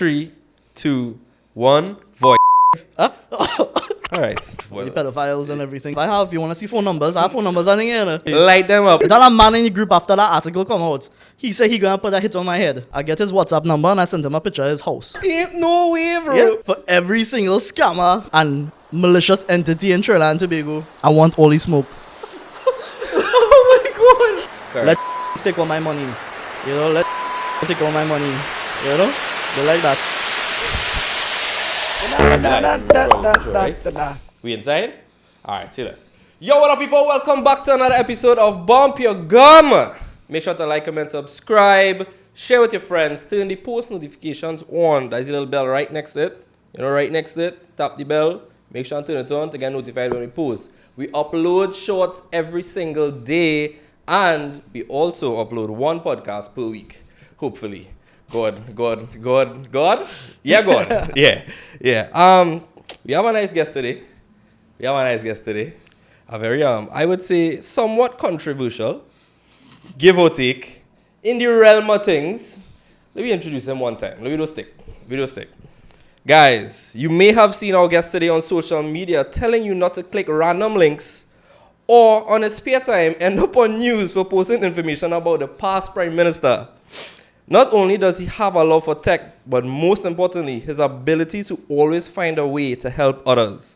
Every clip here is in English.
3, 2, 1. Voice. Huh? All right. The pedophiles and everything. If you want to see phone numbers, I have phone numbers on here. Light them up. Tell a man in the group after that article come out. He said he gonna put a hit on my head. I get his WhatsApp number and I sent him a picture of his house. Ain't no way, bro. Yeah, for every single scammer and malicious entity in Trinidad and Tobago, I want all the smoke. Oh my God. Let take all my money. You know, let take all my money. You know? They like that. We inside? Alright, see this. Yo, what up, people? Welcome back to another episode of Bump Yuh Gum. Make sure to like, comment, subscribe, share with your friends, turn the post notifications on. There's a little bell right next to it. You know, right next to it. Tap the bell. Make sure to turn it on to get notified when we post. We upload shorts every single day, and we also upload one podcast per week. Hopefully. God. Yeah, God. Yeah. We have a nice guest today. A very, I would say, somewhat controversial, give or take, in the realm of things. Let me introduce him one time. Video stick. Guys, you may have seen our guest today on social media telling you not to click random links or on his spare time end up on news for posting information about the past Prime Minister. Not only does he have a love for tech, but most importantly, his ability to always find a way to help others.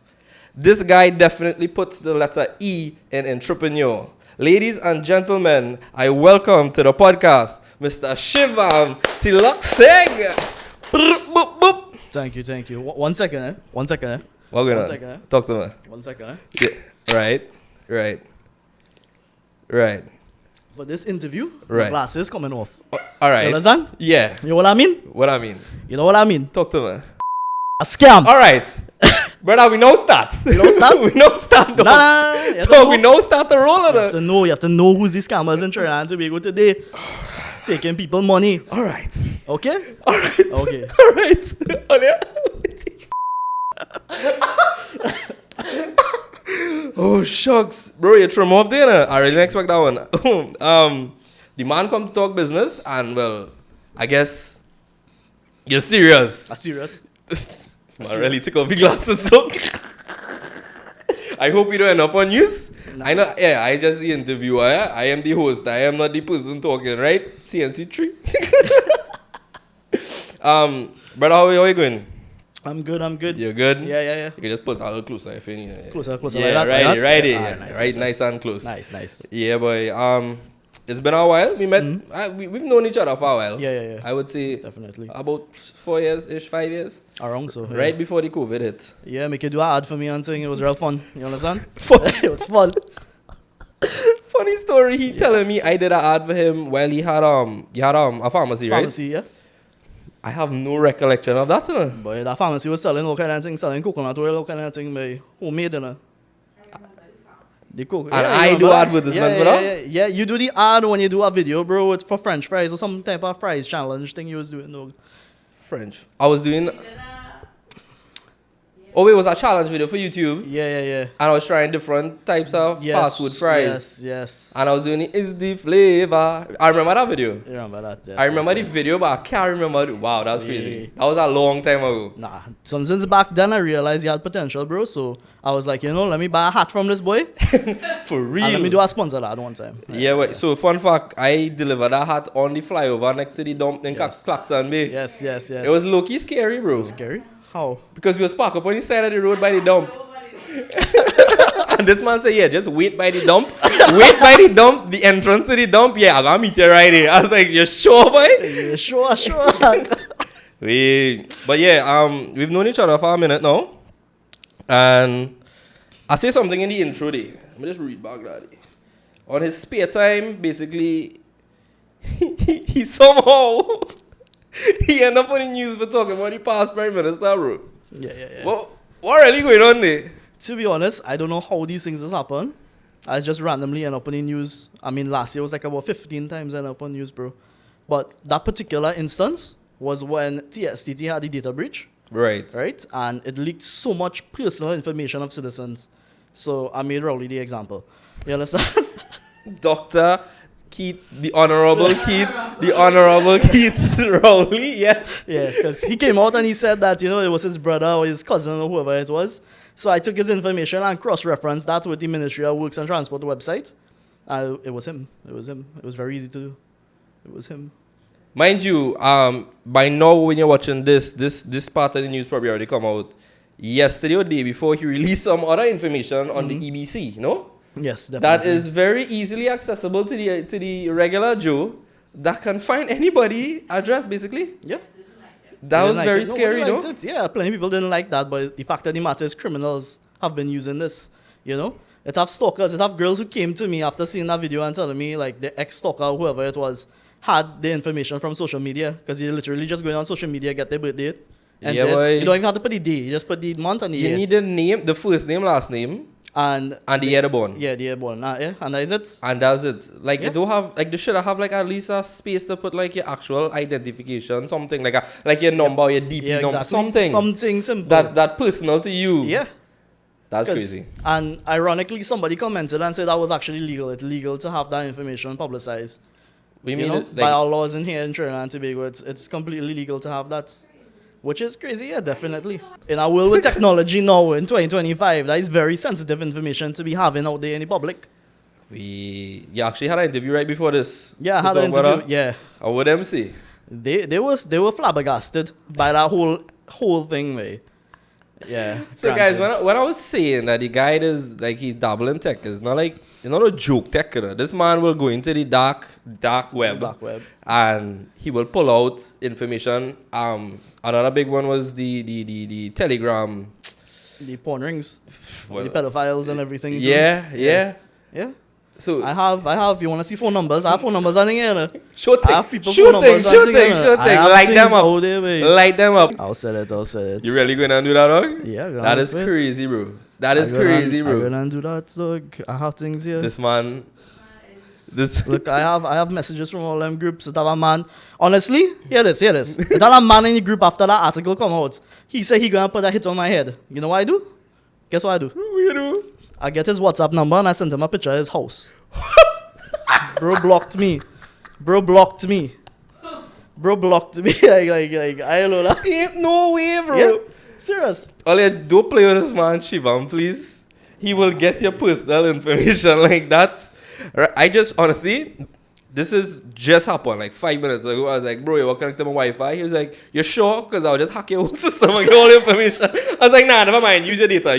This guy definitely puts the letter E in entrepreneur. Ladies and gentlemen, I welcome to the podcast, Mr. Shivam Teelucksingh. Thank you. One second, eh? What going on? Talk to me. 1 second, eh? Yeah. Right. For this interview, right. my glasses coming off. All right. You understand? Yeah. You know what I mean? You know what I mean? Talk to me. A scam. All right. Brother, we know start. We know start? We know start. Nah. So we know start the roll of it. You have to know who's the scammers in Trinidad and Tobago today. Taking people money. All right. Okay? All right. Okay. All right. Oh, shucks. Bro, you trim off there. I really didn't expect that one. The man come to talk business and, well, I guess you're serious. Serious? I really took off your glasses, so I hope you don't end up on news. No. I know. Yeah, I just the interviewer. I am the host. I am not the person talking, right? CNC3. Brother, how are you going? I'm good. You're good? Yeah. You can just put it a little closer if you need it. Closer. Yeah, like right. Nice, Nice and close. Nice. Yeah, boy. It's been a while. We met. We've known each other for a while. Yeah. I would say definitely about 4 years-ish, 5 years. Around so. Yeah. Right before the COVID hit. Yeah, make you do an ad for me and thing. It was real fun. You understand? It was fun. Funny story. He telling me I did an ad for him while he had a pharmacy, right? Pharmacy, yeah. I have no recollection of that. But that pharmacy was selling all kind of things, selling coconut oil, all kind of things, by homemade, you know. The coke. And I do advertisement for that? Yeah, you do the ad when you do a video, bro. It's for French fries or some type of fries challenge thing you was doing. No. French. I was doing... Oh, wait, it was a challenge video for YouTube. Yeah. And I was trying different types of fast food fries. Yes. And I was doing Is the Flavor. I remember that video. You remember that, yes. I remember the video, but I can't remember. Wow, that was crazy. That was a long time ago. Nah, since back then I realized you had potential, bro. So I was like, let me buy a hat from this boy. For real. And let me do a sponsor ad one time. Yeah, wait. So fun fact, I delivered that hat on the flyover next to the dump in Claxon Bay. Yes. It was low-key scary, bro. Scary? How? Because we was parked up on the side of the road by the dump. And this man said, yeah, just wait by the dump. Wait by the dump, the entrance to the dump. Yeah, I'm going to meet you right here. I was like, you sure, boy? Yeah, sure. But yeah, we've known each other for a minute now. And I say something in the intro there. Let me just read back that. On his spare time, basically, he somehow... he ended up on the news for talking about the past Prime Minister, bro. Yeah. What really going on there? To be honest, I don't know how these things just happen. I just randomly end up on the news. I mean, last year was like about 15 times I ended up on news, bro. But that particular instance was when TSTT had the data breach. Right. And it leaked so much personal information of citizens. So I made Rowley the example. You understand? Dr. the honorable Keith Rowley, yeah. Yeah, because he came out and he said that, you know, it was his brother or his cousin or whoever it was. So I took his information and cross-referenced that with the Ministry of Works and Transport website. It was him. It was him. It was very easy to do. It was him. Mind you, by now when you're watching this part of the news probably already come out. Yesterday or day before, he released some other information on the EBC, you know? Yes, definitely. That is very easily accessible to the regular Joe that can find anybody address, basically. Yeah. That was very scary, no? though. Yeah, plenty of people didn't like that, but the fact of the matter is criminals have been using this, you know? It have stalkers, it have girls who came to me after seeing that video and telling me, like, the ex-stalker, whoever it was, had the information from social media, because you literally just going on social media, get their birth date, and you don't even have to put the day, you just put the month and the year. You need the name, the first name, last name, and the year they're born. Yeah, the year born. Yeah, and that is it. And that's it. Like, you don't have, like, they should have, like, at least a space to put, like, your actual identification, something like your number, your DP number, something. Something simple. That personal to you. Yeah. That's crazy. And ironically, somebody commented and said that was actually legal. It's legal to have that information publicized. We mean, know, by our laws in here in Trinidad and Tobago, it's completely legal to have that. Which is crazy, yeah, definitely. In our world with technology now, in 2025, that is very sensitive information to be having out there in the public. You actually had an interview right before this. Yeah, I had an interview, yeah. And what them say? They were flabbergasted by that whole thing, mate. Yeah. So guys, when I was saying that the guy is like he's dabbling tech, it's not a joke tech. You know? This man will go into the dark web. And he will pull out information. Another big one was the Telegram. The porn rings. The pedophiles and everything. Yeah. So I have. You want to see phone numbers? I have phone numbers on here. Sure thing. I have people phone numbers. Sure thing. Light them up. I'll sell it. You really gonna do that, dog? Yeah. That is crazy, bro. I'm gonna do that, dog. I have things here. This man. Look, I have messages from all them groups. That a man. Honestly, hear this. That a man in the group after that article come out. He said he gonna put a hit on my head. You know what I do? Guess what I do? What you do? I get his WhatsApp number and I sent him a picture of his house. Bro blocked me. Like, I don't know that. Ain't no way, bro. Yeah. Serious. Ollie, don't play with this man, Shivam, please. He will get your personal information like that. I just, honestly, this is just happened like 5 minutes ago. I was like, bro, you want to connect to my Wi-Fi? He was like, you sure? Because I'll just hack your whole system and get all the information. I was like, nah, never mind. Use your data.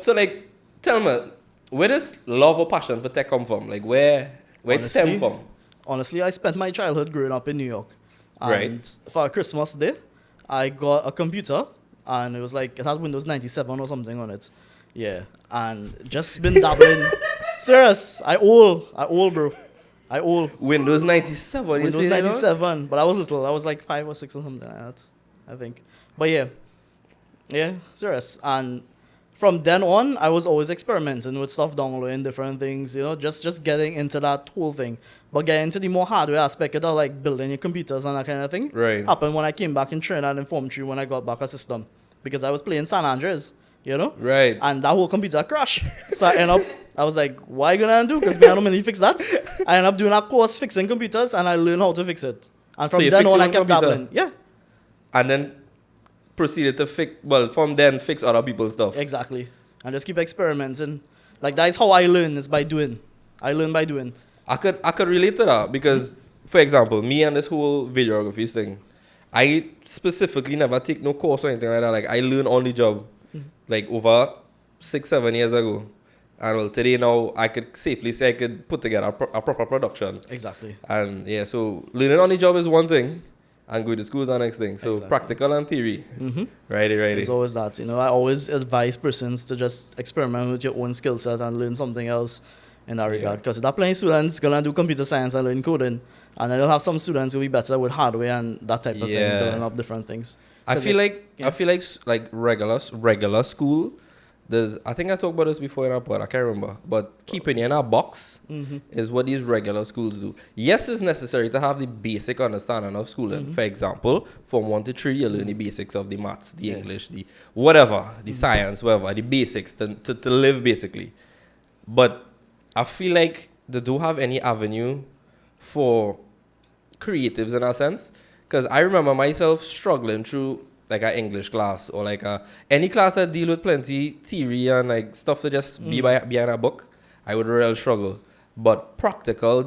So, like, tell me, where does love or passion for tech come from? Like, where it stem from? Honestly, I spent my childhood growing up in New York. And right. For Christmas Day, I got a computer, and it was like, it had Windows 97 or something on it. Yeah. And just been dabbling. Serious. I old, bro. Windows 97, Windows 97. But I was little. I was like 5 or 6 or something like that, I think. But yeah. Yeah, serious. And from then on, I was always experimenting with stuff, downloading different things, you know, just getting into that whole thing. But getting into the more hardware aspect of like building your computers and that kind of thing happened when I came back in Trinidad and Form 3 when I got back a system. Because I was playing San Andreas, you know? Right. And that whole computer crashed. So I was like, what are you going to do? Because I don't really fix that. I ended up doing a course fixing computers and I learned how to fix it. And from then on, I kept dabbling. Yeah. And then proceeded to fix other people's stuff. Exactly. And just keep experimenting. Like, that's how I learn, is by doing. I learn by doing. I could relate to that because, for example, me and this whole videography thing, I specifically never take no course or anything like that. Like, I learned on the job, like, over 6-7 years ago. And well, today now, I could safely say I could put together a proper production. Exactly. And yeah, so learning on the job is one thing. And going to school is the next thing. So practical and theory. Righty. It's always that. You know, I always advise persons to just experiment with your own skill set and learn something else in that regard. Because there are plenty of students going to do computer science and learn coding. And then you'll have some students who will be better with hardware and that type of thing, building up different things. I feel like regular school, I think I talked about this before in our pod, I can't remember. But keeping in a box is what these regular schools do. Yes, it's necessary to have the basic understanding of schooling. For example, from 1 to 3, you learn the basics of the maths, the English, the whatever, the science, whatever, the basics to live basically. But I feel like they don't have any avenue for creatives in a sense. Because I remember myself struggling through like an English class or like any class that deal with plenty theory and like stuff to just be behind a book. I would really struggle. But practical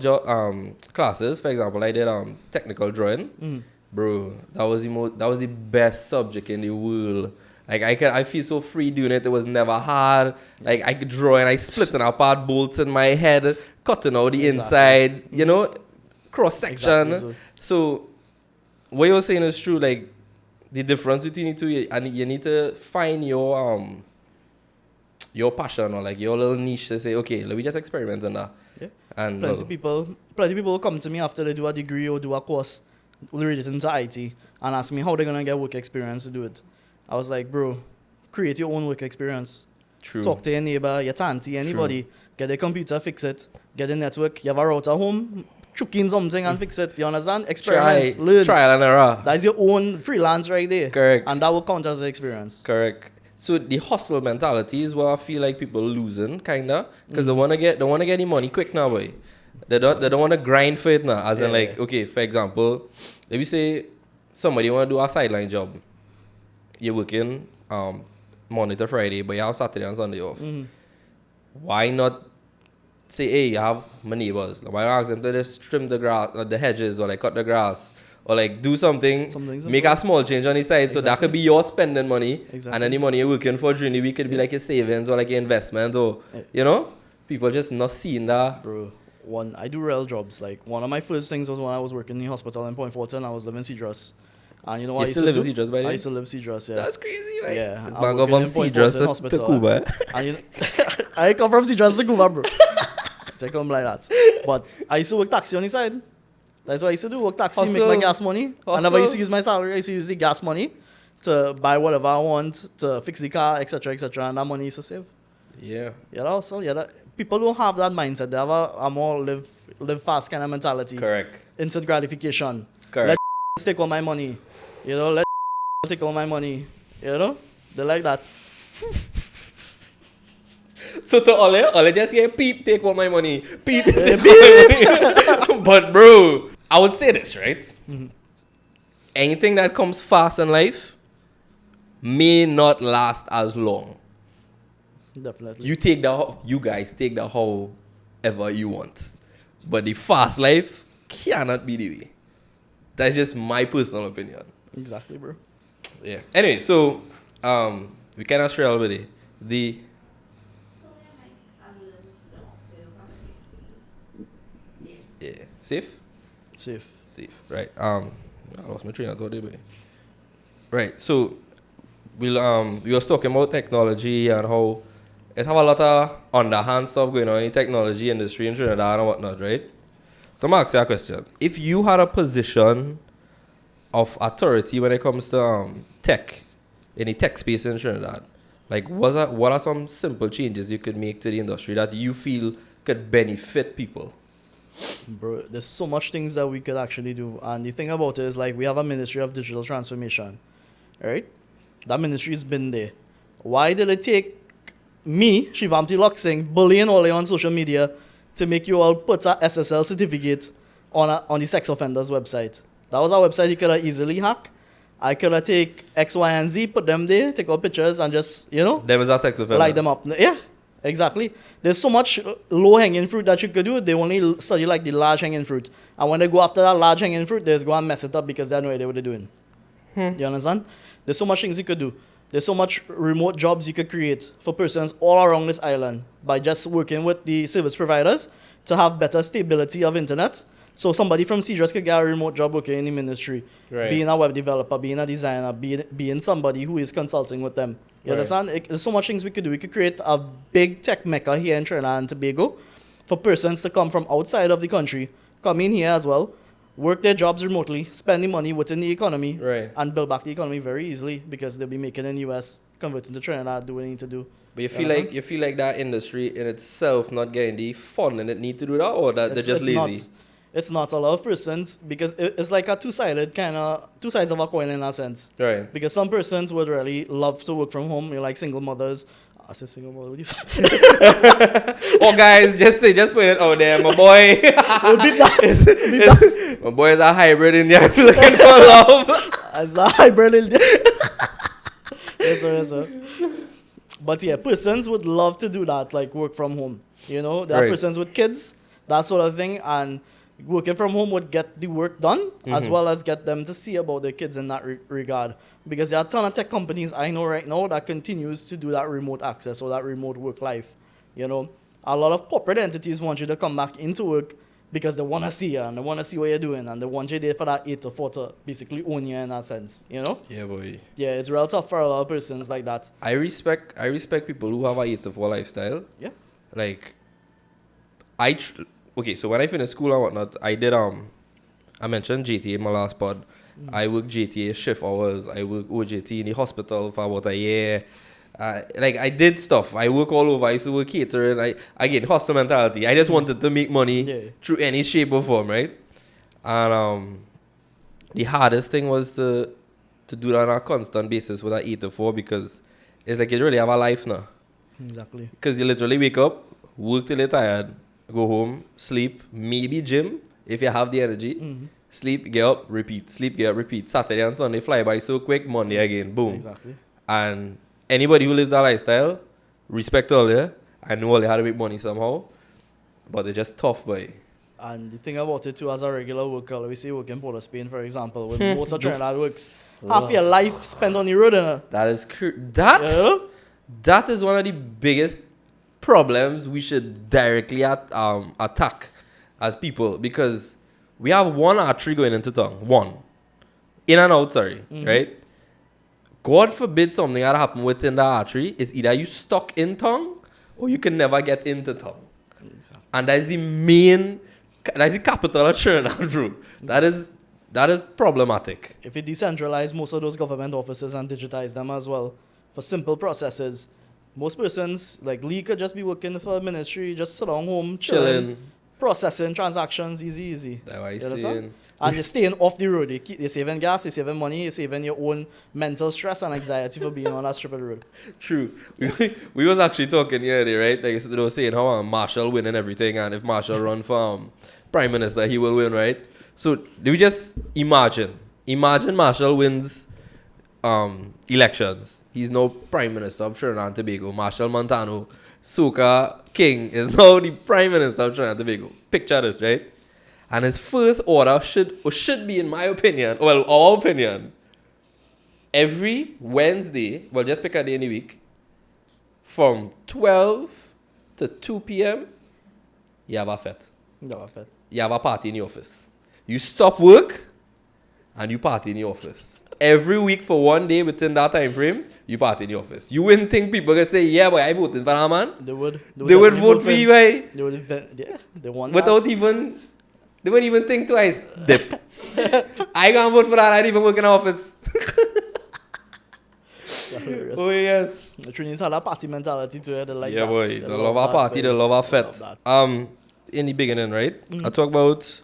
classes, for example, I did technical drawing. Bro, that was the best subject in the world. Like I feel so free doing it. It was never hard. Like I could draw and I split it apart, bolts in my head, cutting out the inside, you know, cross section. Exactly So what you're saying is true. Like the difference between the two, and you need to find your passion or like your little niche to say, okay, let me just experiment on that. Yeah. And Plenty people will come to me after they do a degree or do a course related into IT and ask me how they're gonna get work experience to do it. I was like, bro, create your own work experience. True. Talk to your neighbor, your auntie, anybody. True. Get a computer, fix it. Get a network. You have a router home, chuck in something and fix it. You understand? Experiment, learn. Trial and error. That's your own freelance right there. Correct. And that will count as an experience. Correct. So the hustle mentality is what I feel like people losing, kinda, because they wanna get the money quick now, boy. They don't wanna grind for it now. As in like, okay, for example, let me say somebody wanna do a sideline job. You're working Monday to Friday, but you have Saturday and Sunday off. Why not say, hey, you have my neighbors? Why not ask them to just trim the grass, or the hedges, or like cut the grass, or like do something make a small change on the side, so that could be your spending money, and then the money you're working for during the week could be like your savings or like your investment, or you know, people just not seeing that. Bro, I do real jobs. Like one of my first things was when I was working in the hospital in Point Fortin. I was living in Cedros. And you know what you still live in Cedros, by the way? I used to live in Cedros, yeah. That's crazy, right? Yeah. It's not going from Cedros to Cuba. And you know, I come from Cedros to Cuba, bro. They come like that. But I used to work taxi on the side. That's what I used to do, work taxi, make my gas money. I never used to use my salary. I used to use the gas money to buy whatever I want, to fix the car, etc., etc. And that money used to save. Yeah. Yeah, also, people don't have that mindset. They have a more live fast kind of mentality. Correct. Instant gratification. Correct. Let take all my money. You know, let take all my money. You know? They like that. So to Ole just get peep, take all my money. Peep, take all my money. But bro, I would say this, right? Anything that comes fast in life may not last as long. Definitely. You guys take that however you want. But the fast life cannot be the way. That's just my personal opinion. Exactly, bro. Yeah. Anyway, so we cannot share already. Yeah. Safe? Safe. Right. I lost my train of thought there, boy. Right. So we was talking about technology and how it have a lot of underhand stuff going on in the technology industry in Trinidad and whatnot, right? So I'm asking you a question. If you had a position of authority when it comes to tech, in the tech space in Trinidad, like what are some simple changes you could make to the industry that you feel could benefit people? Bro, there's so much things that we could actually do. And the thing about it is, like, we have a Ministry of Digital Transformation, right? That ministry's been there. Why did it take me, Shivam Teelucksingh, bullying all on social media to make you all put a SSL certificate on the sex offenders website? That was our website you could have easily hack. I could have take X, Y, and Z, put them there, take out pictures, and just, you know, them as a sex offender. Light them up. Yeah, exactly. There's so much low-hanging fruit that you could do. They only study like the large-hanging fruit. And when they go after that large-hanging fruit, they just go and mess it up because they have no idea what they're doing. You understand? There's so much things you could do. There's so much remote jobs you could create for persons all around this island by just working with the service providers to have better stability of internet. So somebody from Cedros could get a remote job working in the ministry, right. Being a web developer, being a designer, being somebody who is consulting with them. You understand? There's so much things we could do. We could create a big tech mecca here in Trinidad and Tobago for persons to come from outside of the country, come in here as well, work their jobs remotely, spend the money within the economy, right. And build back the economy very easily because they'll be making in the US, converting to Trinidad, do what they need to do. But you feel like that industry in itself not getting the funding it need to do that, or that they're just lazy? It's not a lot of persons because it's like a two sides of a coin in a sense. Right. Because some persons would really love to work from home, like single mothers, That's a single mother. Oh, guys, just put it out there. My boy. My boy is a hybrid Indian looking for love. As a hybrid Indian. Yes, sir, yes, sir. But yeah, persons would love to do that, like work from home. You know, there are persons with kids, that sort of thing, and working from home would get the work done as well as get them to see about their kids in that regard. Because there are a ton of tech companies I know right now that continues to do that remote access or that remote work life. You know, a lot of corporate entities want you to come back into work because they want to see you and they want to see what you're doing and they want you there for that 8 to 4 to basically own you in that sense, you know? Yeah, boy. Yeah, it's real tough for a lot of persons like that. I respect people who have a 8 to 4 lifestyle. Yeah. Like, okay, so when I finished school and whatnot, I did, I mentioned JTA in my last pod. I worked JTA shift hours. I worked OJT in the hospital for about a year. Like, I did stuff. I work all over. I used to work catering. Again, hustle mentality. I just wanted to make money through any shape or form, right? And the hardest thing was to do that on a constant basis with an 8 to 4 because it's like you really have a life now. Exactly. Because you literally wake up, work till you're tired, go home, sleep, maybe gym if you have the energy. Sleep, get up, repeat. Sleep, get up, repeat. Saturday and Sunday fly by so quick. Monday again, boom. Exactly. And anybody who lives that lifestyle, respect all there. I know all they had to make money somehow, but they're just tough, boy. And the thing about it too, as a regular worker, we say work in Port of Spain, for example, with most of Trinidad works, half your life spent on the road. That is that is one of the biggest problems we should directly attack as people, because we have one artery going into town. One. In and out, right? God forbid something that happen within the artery is either you stuck in town or you can never get into town. Exactly. And that is the capital of Trinidad Road. That is problematic. If we decentralize most of those government offices and digitize them as well for simple processes, most persons, like Lee, could just be working for a ministry, just sit down home, chilling. Processing transactions, easy. That's what I'm saying. And you're staying off the road. You're saving gas, you're saving money, you're saving your own mental stress and anxiety for being on that strip of the road. True. We was actually talking the other day, right? Like they were saying how Marshall win and everything, and if Marshall run for Prime Minister, he will win, right? So do we just imagine Marshall wins elections. He's now Prime Minister of Trinidad and Tobago. Marshall Montano, Soca King, is now the Prime Minister of Trinidad and Tobago. Picture this, right? And his first order should be, in my opinion, well, our opinion, every Wednesday, well, just pick a day in the week, from 12 to 2 p.m., you have a fete. You have a party in the office. You stop work and you party in the office. Every week for one day within that time frame, you party in the office. You wouldn't think people can say, yeah, boy, I voted for that man. They would vote for you, boy. They want without even, they wouldn't even think twice. Dip. I can't vote for that. I don't even work in the office. Oh, yes. The Trinidad's had a party mentality to it. They like yeah, that. boy. They love our party. They love our fete. In the beginning, right? I talk about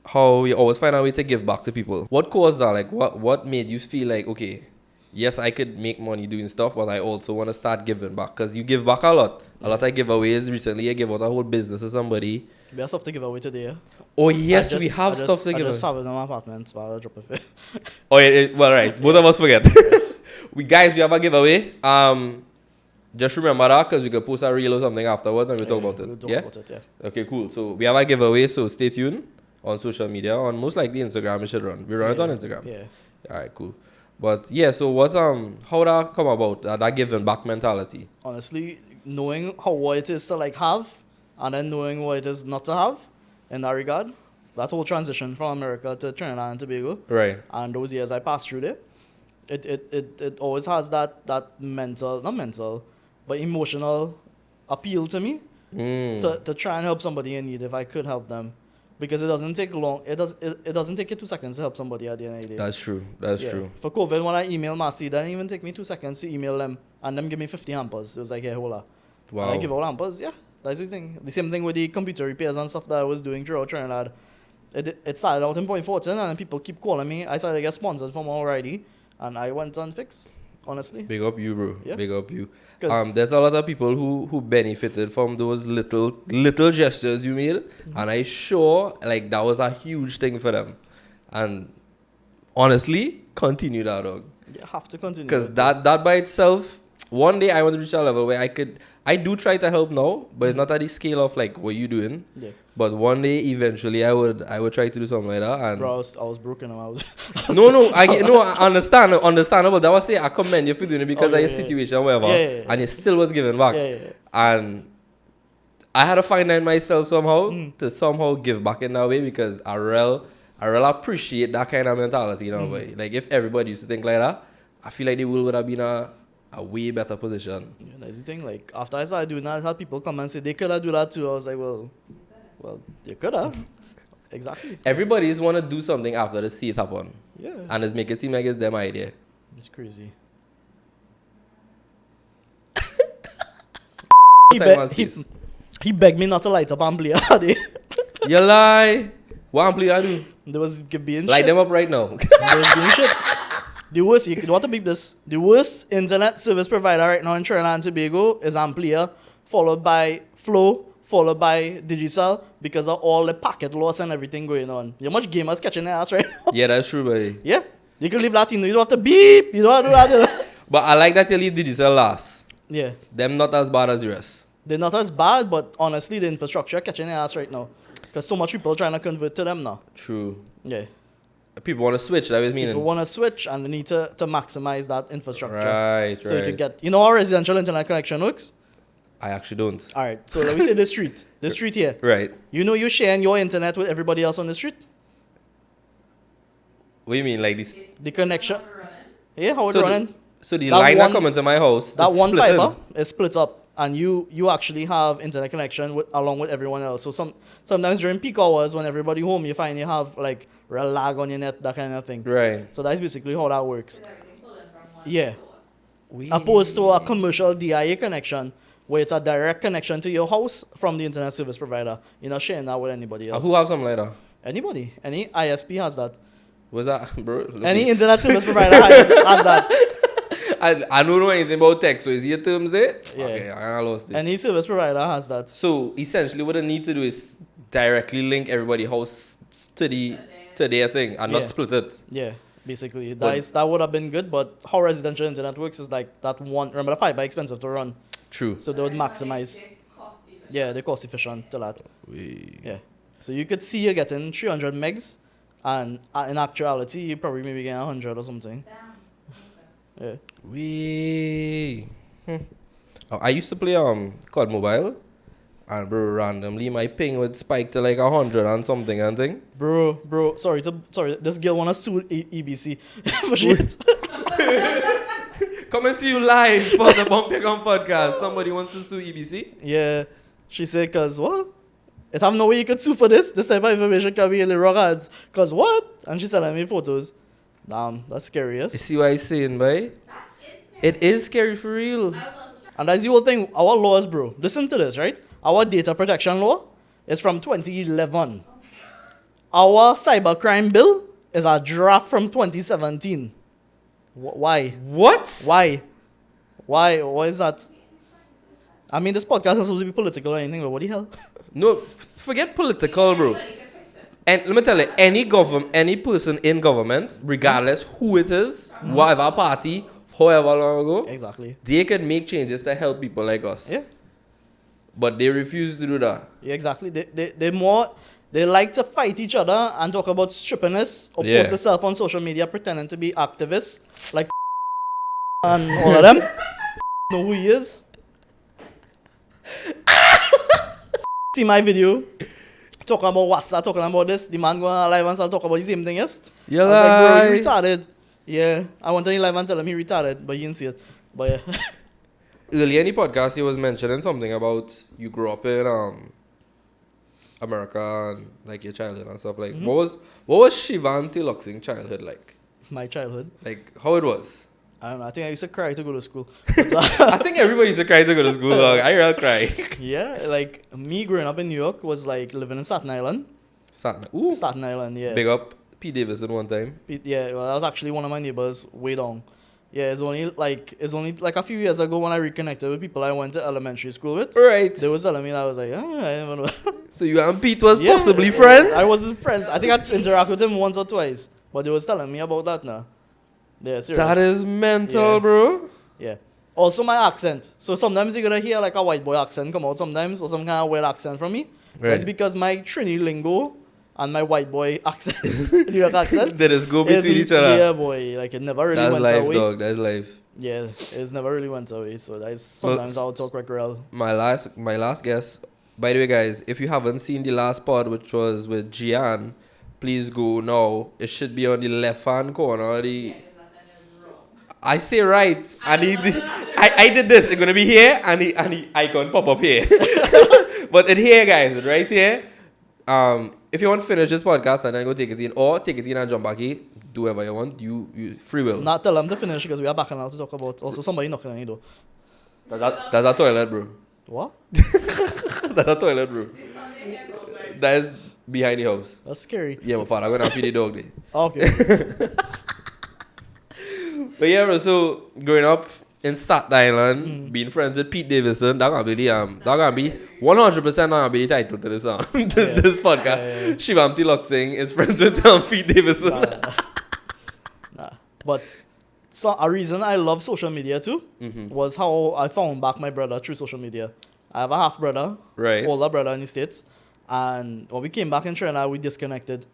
how we always find a way to give back to people. What caused that? Like, what made you feel like, okay, yes, I could make money doing stuff, but I also want to start giving back? Because you give back a lot. A lot of giveaways. Recently, I gave out a whole business to somebody. We have stuff to give away today, yeah? Oh, yes, we have stuff to give away. I just have it in my apartment, but I'll drop it. Oh, yeah, well, right. Both of us forget. We have a giveaway. Just remember that, because we could post a reel or something afterwards and we'll talk about it. We'll talk about it, yeah. Okay, cool. So we have a giveaway, so stay tuned on social media. On most likely Instagram, we should run. We run it on Instagram. Yeah. All right, cool. But yeah, so what's how that come about, that giving back mentality? Honestly, knowing what it is to like have, and then knowing what it is not to have, in that regard, that whole transition from America to Trinidad and Tobago. Right. And those years I passed through there, it always has that not mental, but emotional appeal to me to try and help somebody in need if I could help them. Because it doesn't take long. It doesn't take you 2 seconds to help somebody at the end of the day. That's true. That's true. For COVID, when I emailed Massey, it didn't even take me 2 seconds to email them and them give me 50 hampers. It was like, hey, hold up. Wow. And I give all hampers. Yeah, that's the thing. The same thing with the computer repairs and stuff that I was doing throughout Trinidad. It started out in Point Fortin and people keep calling me. I started to get sponsored from already, and I went and fixed honestly. Big up you, bro. Yeah. Big up you. 'Cause- There's a lot of people who benefited from those little gestures you made, and I sure like that was a huge thing for them. And honestly, continue that, dog. You have to continue. Because that by itself, one day I want to reach a level where I do try to help now, but it's not at the scale of like what you doing. Yeah. But one day, eventually, I would try to do something like that. And Bro, I was broken. I was. I understandable. That was say I commend you for doing it because of your situation, whatever, and you still was giving back. Yeah. And I had to find out myself somehow to somehow give back in that way because I really appreciate that kind of mentality, you know. But like if everybody used to think like that, I feel like the world would have been a way better position. Yeah, that's the thing. Like after I started doing that, I had people come and say they could have do that too. I was like, well, they could have. Exactly. Everybody just want to do something after they see it happen. Yeah. And it's make it seem like it's them idea. It's crazy. He begged me not to light up and play that day. You lie. What ampli I do? There was being Light shit. them up right now. There was being shit. The worst, you want to beep this? The worst internet service provider right now in Trinidad and Tobago is Amplia, followed by Flow, followed by Digicel, because of all the packet loss and everything going on. You much gamers catching their ass right now? Yeah, that's true, buddy. Yeah. You can leave Latino. You don't have to beep. You don't have to do that. You know? But I like that you leave digital last. Yeah. Them not as bad as the rest. They're not as bad, but honestly, the infrastructure catching their ass right now. Because so much people trying to convert to them now. True. Yeah. People want to switch, that was meaning. People want to switch and they need to maximize that infrastructure. Right. So you can get, you know how residential internet connection works? I actually don't. All right. So let me say this street here. Right. You know you're sharing your internet with everybody else on the street? What do you mean, like this? The connection. Yeah, how it's So running. So the That line that one- come into my house, That it's one split in. fiber is split up, and you actually have internet connection along with everyone else. So sometimes during peak hours when everybody home, you find you have like real lag on your net, that kind of thing. Right. So that's basically how that works. Everything pulling from one Yeah. source. Opposed to a commercial DIA connection, where it's a direct connection to your house from the internet service provider. You're not sharing that with anybody else. Who have something like that? Anybody. Any ISP has that. What's that, bro? Any internet service provider has that. I don't know anything about tech, so is your terms there? Yeah. Okay, I lost it. Any service provider has that. So essentially, what I need to do is directly link everybody's house to their thing and Yeah. not split it. Yeah, basically. But- That would have been good, but how residential internet works is like that one. Remember, the fiber expensive to run, True. so they would maximize. They're cost efficient. Yeah, they're cost efficient to that. We- Yeah. So you could see you're getting 300 megs, and in actuality, you probably maybe getting 100 or something. Damn. Makes sense. Yeah. Oh, I used to play COD Mobile, and bro, randomly my ping would spike to like 100 and something and thing. Bro, sorry, this girl wanna sue EBC for shit. Coming to you live for the Bump Yuh Gum podcast. Somebody wants to sue EBC? Yeah, she said, cause what? It have no way you could sue for this. This type of information can be in the wrong hands. Cause what? And she's sending me photos. Damn, that's scary, You yes. see what I'm saying, boy? That is It is scary for real. I was also And that's the whole thing. Our laws, bro. Listen to this, right? Our data protection law is from 2011. Our cybercrime bill is a draft from 2017. Why? What? Why? Why is that? I mean, this podcast is supposed to be political or anything, but what the hell? No, forget political, bro. anybody can fix it. And let me tell you, any person in government, regardless who it is, whatever party, however long ago, Exactly. they can make changes to help people like us. Yeah. But they refuse to do that. Yeah, exactly. They like to fight each other and talk about strippiness or Yeah. post themselves on social media pretending to be activists like and all of them. Know who he is. See my video. Talking about WhatsApp, talking about this. The man going live and start talking about the same thing, yes? You I was like, bro, you lie. retarded. Yeah. I went on the live and tell him he retarded, but he didn't see it. But yeah. Earlier in the podcast, he was mentioning something about you grew up in America and like your childhood and stuff. Like, Mm-hmm. what was Shivam Teelucksingh childhood like? My childhood. Like, how it was? I don't know. I think I used to cry to go to school. I think everybody's a cry to go to school, dog. I real cry. Yeah, like me growing up in New York was like living in Staten Island. Ooh. Staten Island, yeah. Big up P. Davidson one time. Yeah, well, that was actually one of my neighbors way down. Yeah, it's only like a few years ago when I reconnected with people I went to elementary school with. Right. They was telling me, and I was like, oh, I don't know. So you and Pete was Yeah, possibly friends? I wasn't friends. I think I interacted with him once or twice, but they was telling me about that now. Yeah, serious. That is mental, Yeah. bro. Yeah. Also, my accent. So sometimes you're gonna hear like a white boy accent come out sometimes, or some kind of weird accent from me. That's Right. because my Trini lingo and my white boy accent, New York accent, They just go between each other. Yeah, boy. Like it never really That's went life, away. dog. That's life. Yeah, it's never really went away. So that's sometimes I'll talk like real. My last guest. By the way, guys, if you haven't seen the last pod, which was with Gian, please go now. It should be on the left-hand corner. I say right, and I did this. It's gonna be here, and the icon pop up here. But it here, guys, right here. If you want to finish this podcast and then go take it in, or take it in and jump back here, do whatever you want. You free will. Not tell them to finish because we are back now to talk about. Also, somebody knocking on your door. That's a toilet, bro. What? That's a toilet, bro. That is behind the house. That's scary. Yeah, my father, I'm gonna feed the dog there. Okay. But yeah, bro, so growing up in Staten Island, being friends with Pete Davidson, that gonna be 100% not gonna be the title to this this podcast. Yeah. Shivam Teelucksingh is friends with Pete Davidson. Nah. But so a reason I love social media too was how I found back my brother through social media. I have a half brother, Right. older brother in the States, and when we came back in Trinidad, we disconnected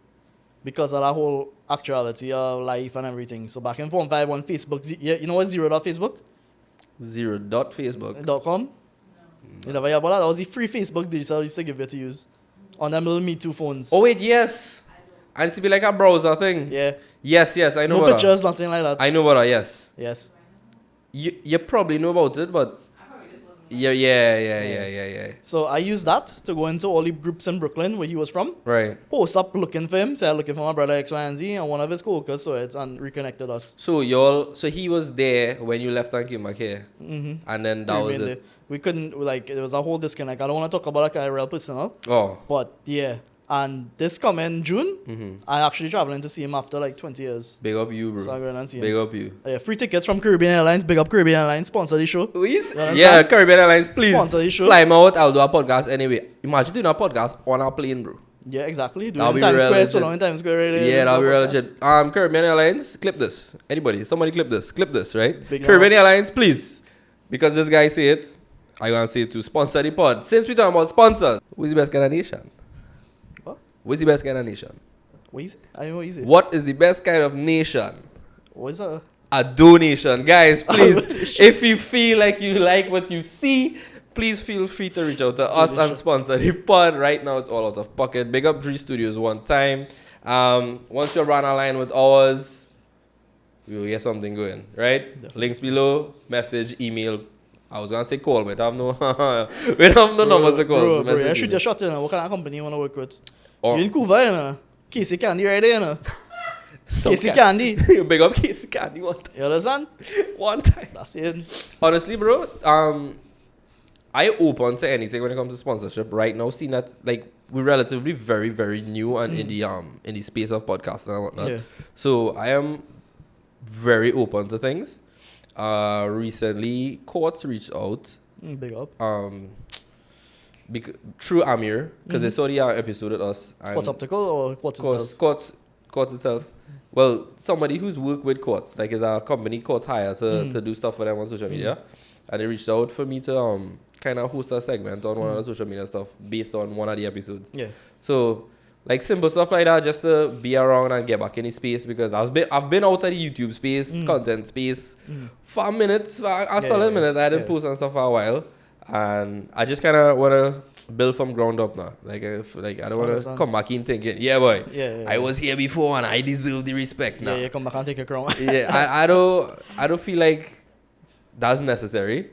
because of that whole actuality of life and everything. So back in Form 5 on Facebook, you know what zero.facebook.com? Zero.facebook. You never hear about that? That was the free Facebook digital I used to give you to use on them little Me Too phones. Oh wait, yes. And it's to be like a browser thing. Yeah. Yes, I know No about pictures, nothing like that. that. I know about that, yes. Yes. You probably know about it, but yeah. So I used that to go into all the groups in Brooklyn where he was from. Right. Post up looking for him, say I'm looking for my brother X, Y, and Z, and one of his co-workers saw it and reconnected us. So he was there when you left and came back here, and then that was it. We couldn't, like, there was a whole disconnect. I don't want to talk about like a real personal, Oh, but yeah. And this coming June, I actually traveling to see him after like 20 years. big up you, bro. So I'm going and see him. Big up you. Yeah, free tickets from Caribbean Airlines. Big up Caribbean Airlines. Sponsor the show. Please? understand? Yeah, Caribbean Airlines, please. Sponsor the show. Fly me out. I'll do a podcast anyway. Imagine doing a podcast on a plane, bro. Yeah, exactly. Do it That'll in be Times real Square. legit. So long in Times Square. Right there. Yeah, that'll be real Podcast. legit. Caribbean Airlines, clip this. Anybody, somebody clip this, right? Big Caribbean Airlines, please. Because this guy say it, I want to say it to sponsor the pod. Since we talking about sponsors, who's the best kind of nation? What? Who's the best kind of nation? What is it? I know what is it. What is the best kind of nation? What is that? A donation. Guys, please, donation. if you feel like you like what you see, please feel free to reach out to us and Donation. sponsor the pod. Right now, it's all out of pocket. Big up Dree Studios one time. Once you're on a line with ours, we will get something going, right? Definitely. Links below, message, email. I was going to say call, but I have no, we don't have no numbers to call. so Bro, message you shoot me. your shot, you know. What kind of company you want to work with? Or You in Cuba, you know. Casey Candy right there, you know. some Casey cat- Candy. Big up Casey Candy You understand? one time. That's it. Honestly, bro, I open to anything when it comes to sponsorship right now. Seeing that like we're relatively very, very new and in the space of podcasting and whatnot. Yeah. So I am very open to things. Recently, Courts reached out. Big up. Through Amir because they saw the episode with us. And What's optical or what's itself? Courts itself. Well, somebody who's worked with Courts, like is a company Courts hire to do stuff for them on social media, and they reached out for me to kind of host a segment on one of the social media stuff based on one of the episodes. Yeah. So like simple stuff like that, just to be around and get back in the space because I've been out of the YouTube space, content space for a minute, for a solid minute. I didn't post and stuff for a while. And I just kind of want to build from ground up now. Like, I don't want to come back in thinking, yeah, boy, I was here before and I deserve the respect now. Yeah, come back and take a crown. Yeah, I don't feel like that's necessary.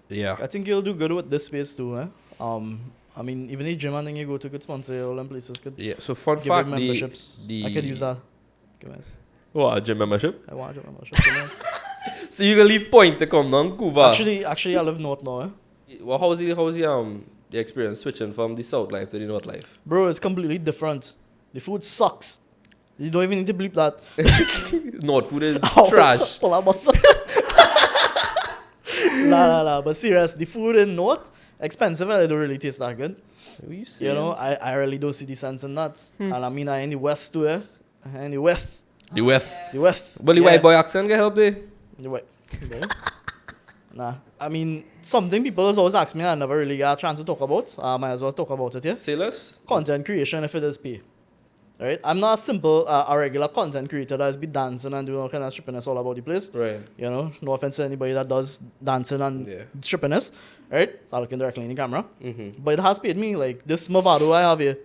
Yeah. I think you'll do good with this space too, eh? I mean, even the gym and thing you go to could sponsor all them places could Yeah. So fun give fact, you memberships. I could use that. Come on. What, a gym membership? I want a gym membership. Come on. So you can leave point to come down Cuba. Actually, I live north now, eh? Well, how's the experience switching from the south life to the north life? Bro, it's completely different. The food sucks. You don't even need to bleep that. North food is Oh, trash. pull up muscle. Nah. But serious, the food in North, expensive and it don't really taste that good. What you You saying? know, I really don't see the sense in that. And I mean, I in the West too, eh? In the West. The West. The West. But the white boy accent can help there. The West. Okay. Nah. I mean, something people always ask me, I never really got a chance to talk about. I might as well talk about it here. Say less. Content creation, if it is pay. Right? I'm not a simple, a regular content creator that's be dancing and doing all kind of strippiness all about the place. Right. You know, no offense to anybody that does dancing and Yeah. strippiness, right? I'm looking directly in the camera. Mm-hmm. But it has paid me. Like, this Movado I have here,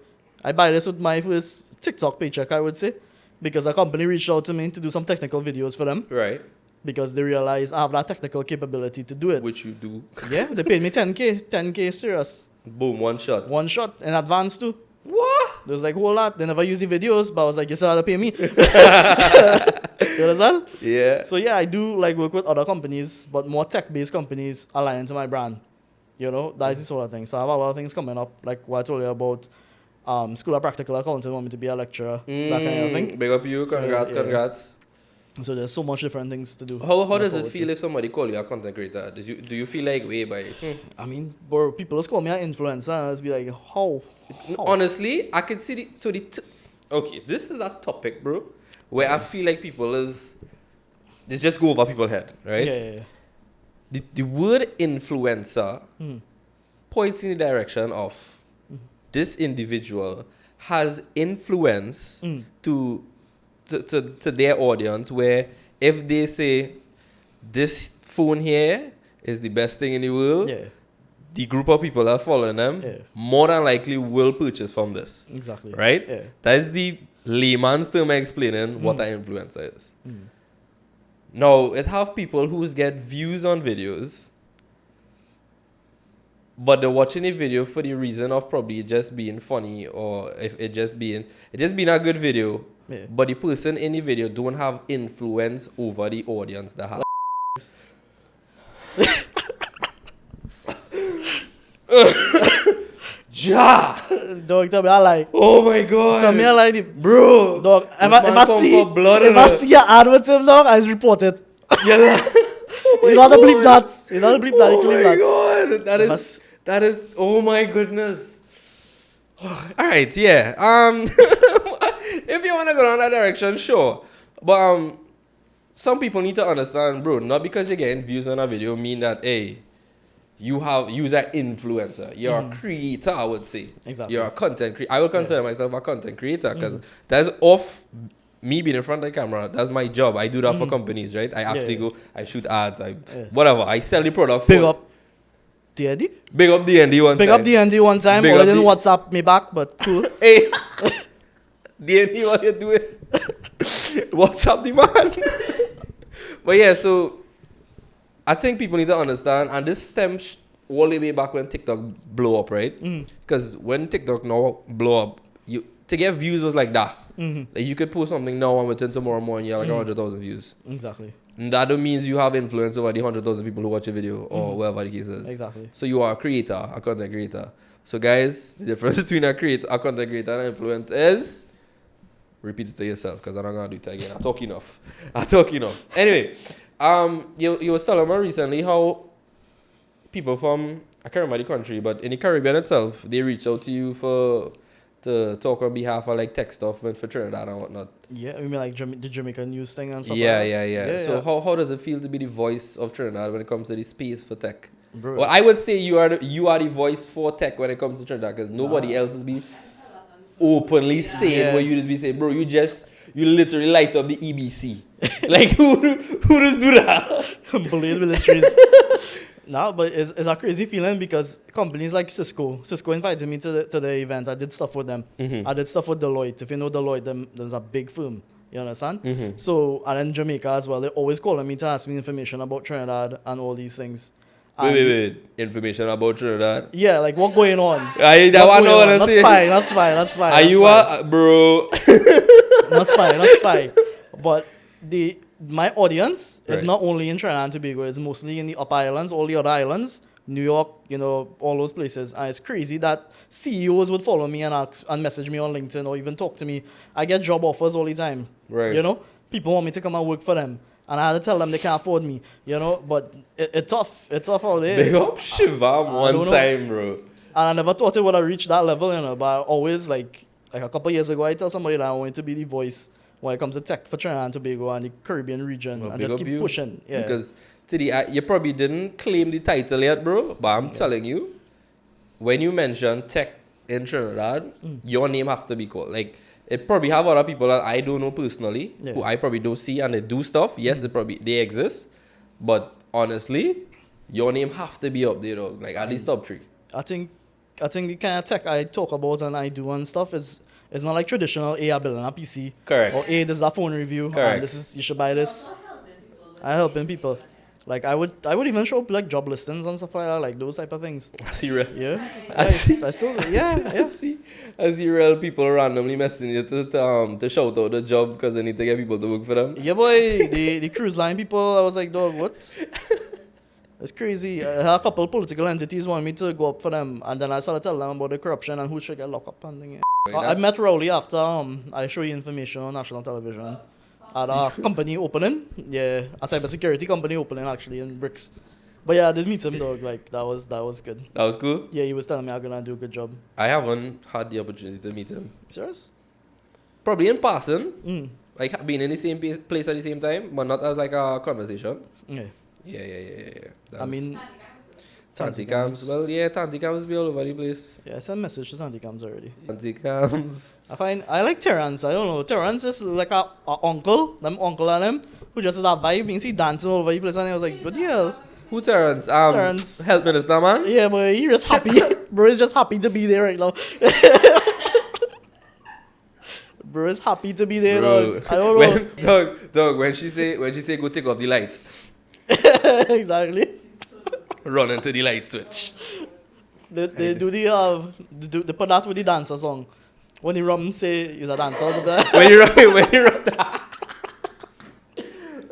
I buy this with my first TikTok paycheck, I would say. Because a company reached out to me to do some technical videos for them. Right. Because they realized I have that technical capability to do it. Which you do. Yeah, they paid me 10K serious. Boom, one shot. One shot in advance too. What? There's like whole lot. They never use the videos, but I was like, you still have to pay me. You understand? Yeah. So yeah, I do like work with other companies, but more tech-based companies aligned to my brand. You know, that is the sort of thing. So I have a lot of things coming up, like what I told you about School of Practical Accounting, want me to be a lecturer, that kind of thing. Big up you. So, Congrats, yeah. congrats. So there's so much different things to do. How does it forward feel to. if somebody call you a content creator? Do you feel like way by? I mean, bro, people just call me an influencer and just be like, how? Honestly, I can see okay, this is a topic, bro, where I feel like people is this just go over people's head, right? Yeah. The word influencer Hmm. points in the direction of this individual has influence Mm. to their audience, where if they say this phone here is the best thing in the world, Yeah, the group of people that are following them Yeah. more than likely will purchase from this, exactly. right? Yeah. That is the layman's term of explaining what an influencer is. Mm. Now, it have people who get views on videos, but they're watching a video for the reason of probably just being funny, or if it just being a good video. Yeah. But the person in the video don't have influence over the audience that have. Ja! Dog, tell me I like. Oh my god! Tell me I like it. Bro! Dog, if This I man come see for blood if in I it. see an ad with him, dog, I just report it. Yeah. You know how to bleep that. You know how to bleep that. You Oh can my leave that. god! That is. Oh my goodness! All right, yeah. If you wanna go down that direction, sure. But some people need to understand, bro. Not because you're getting views on a video mean that you're an influencer. You're a creator, I would say. Exactly. You're a content creator. I would consider myself a content creator because that's off me being in front of the camera. That's my job. I do that for companies, right? I actually go, I shoot ads, whatever. I sell the product. Big up D&D. Big up D&D one Big time. up D&D one time. Big Or up didn't D- WhatsApp me back, but cool. Hey, D&D, what you doing? What's up, the man? But yeah, so I think people need to understand, and this stems all the way back when TikTok blew up, right? Because when TikTok now blow up, to get views was like that. Like you could post something now and within tomorrow morning you have like 100,000 views. Exactly. And that don't means you have influence over the 100,000 people who watch your video or whatever the case is. Exactly. So you are a creator, a content creator. So guys, the difference between a content creator and an influence is, repeat it to yourself because I'm not gonna do it again. I talk enough. Anyway, you was telling me recently how people from, I can't remember the country, but in the Caribbean itself, they reach out to you to talk on behalf of like tech stuff for Trinidad and whatnot. Yeah, we mean like the Jamaican news thing and stuff Yeah. like that. So how does it feel to be the voice of Trinidad when it comes to the space for tech? Bro. Well, I would say you are the voice for tech when it comes to Trinidad because nobody else has been openly saying what you just be saying, bro. You literally light up the EBC. Like who does do that? Blade Ministries. No, but it's a crazy feeling because companies like Cisco invited me to the event. I did stuff with them. I did stuff with Deloitte. If you know Deloitte, there's a big firm. You understand? So, and in Jamaica as well, they're always calling me to ask me information about Trinidad and all these things. And Wait. Information about Trinidad. yeah, like what going on? That one I want to say. Not spy. Are you a bro? Not spy. But my audience is Right. not only in Trinidad and Tobago, it's mostly in the upper islands, all the other islands New York, you know, all those places. And it's crazy that CEOs would follow me and ask and message me on LinkedIn or even talk to me. I get job offers all the time. Right. You know, people want me to come and work for them. And I had to tell them they can't afford me, you know, but it's tough. It's tough out there. Big up Shivam I one don't know. time, bro. And I never thought it would have reached that level, you know, but I always, like a couple of years ago, I tell somebody that I wanted to be the voice when it comes to tech for Trinidad and Tobago and the Caribbean region, Well, and big just up keep you. pushing. Yeah. Because you probably didn't claim the title yet, bro. But I'm telling you, when you mention tech in Trinidad, your name have to be called. Like, it probably have other people that I don't know personally, who I probably don't see and they do stuff. Yes, they exist. But honestly, your name have to be up there, dog. Like, at least top 3. I think the kind of tech I talk about and I do and stuff is it's not like traditional, I building a PC. Correct. Or this is a phone review. Correct. And this is, you should buy this. Helping people with I helping people. Like I would even show up like job listings and stuff like that, like those type of things. I see real. Yeah. I see. I still yeah. I see real people randomly messaging you to shout out the job because they need to get people to work for them. Yeah, boy, the cruise line people, I was like, dog, what? It's crazy. I had a couple political entities want me to go up for them, and then I started telling them about the corruption and who should get locked up and thing. I met Rowley after I show you information on national television at a company opening. Yeah, a cybersecurity company opening actually in Bricks. But yeah, I did meet him, dog. Like that was good. That was cool. Yeah, he was telling me I'm gonna do a good job. I haven't had the opportunity to meet him. Serious? Probably in person. Like being in the same place at the same time, but not as like a conversation. Yeah. Yeah. I mean, Tanti Cams. Well, yeah, Tanti Cams be all over the place. yeah, I sent a message to Tanti Cams already. Tanti Cams. I like Terrence. I don't know. Terrence is like a uncle, them uncle and him, who just has that vibe. You see dancing all over the place, and I was like, what the hell? Who Terrence? Terrence. Health Minister, man. Yeah, but he's just happy. Bro is just happy to be there right now. Bro is happy to be there, Bro. dog. I don't know. Dog, when she say go take off the light, Exactly. run into the light switch. They do they put that with the dancer song. When the rum say he's a dancer or something. when you run.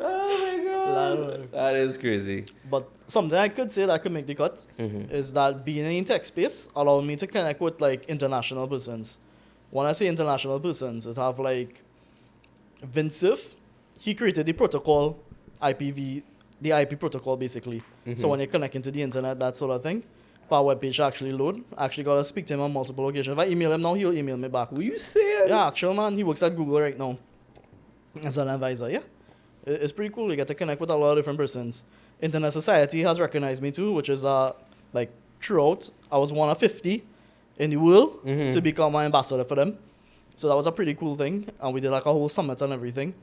Oh my god. That is crazy. But something I could say that could make the cut is that being in tech space allowed me to connect with like international persons. When I say international persons, it have like Vincif. He created the protocol, the IP protocol basically. So when you connect into the internet, that sort of thing, for our webpage actually load. I actually got to speak to him on multiple occasions. If I email him now, he'll email me back. Who you saying? Yeah, actual man, he works at Google right now as an advisor. Yeah, it's pretty cool. You get to connect with a lot of different persons. Internet Society has recognized me too, which is like throughout, I was one of 50 in the world to become an ambassador for them. So that was a pretty cool thing, and we did like a whole summit and everything.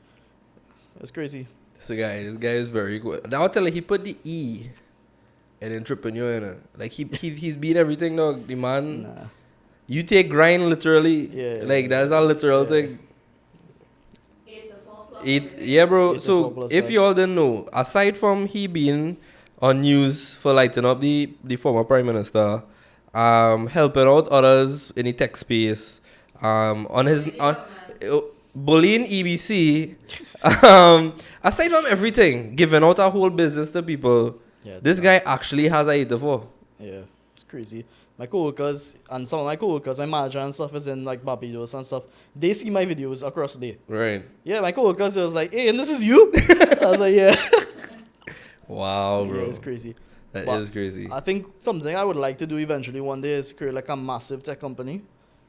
It's crazy. This guy is very good. Now I'll tell you, he put the E in entrepreneur, you know. Like he's been everything, dog. The man. Nah. You take grind literally. Yeah. Like that's a literal thing. 8 to 4 plus. Yeah, bro. 8 to 4 So plus, if like. you all didn't know, aside from he being on news for lighting up the former prime minister, helping out others in the tech space, on his bullying EBC, aside from everything, giving out a whole business to people, Yeah, this guy actually has a 8-4. Yeah, it's crazy. My coworkers and some of my coworkers, my manager and stuff is in like Barbados and stuff. They see my videos across the day. Right. Yeah, my coworkers was like, "Hey, and this is you?" I was like, "Yeah." Wow, bro. Yeah, it's crazy. That But is crazy. I think something I would like to do eventually one day is create like a massive tech company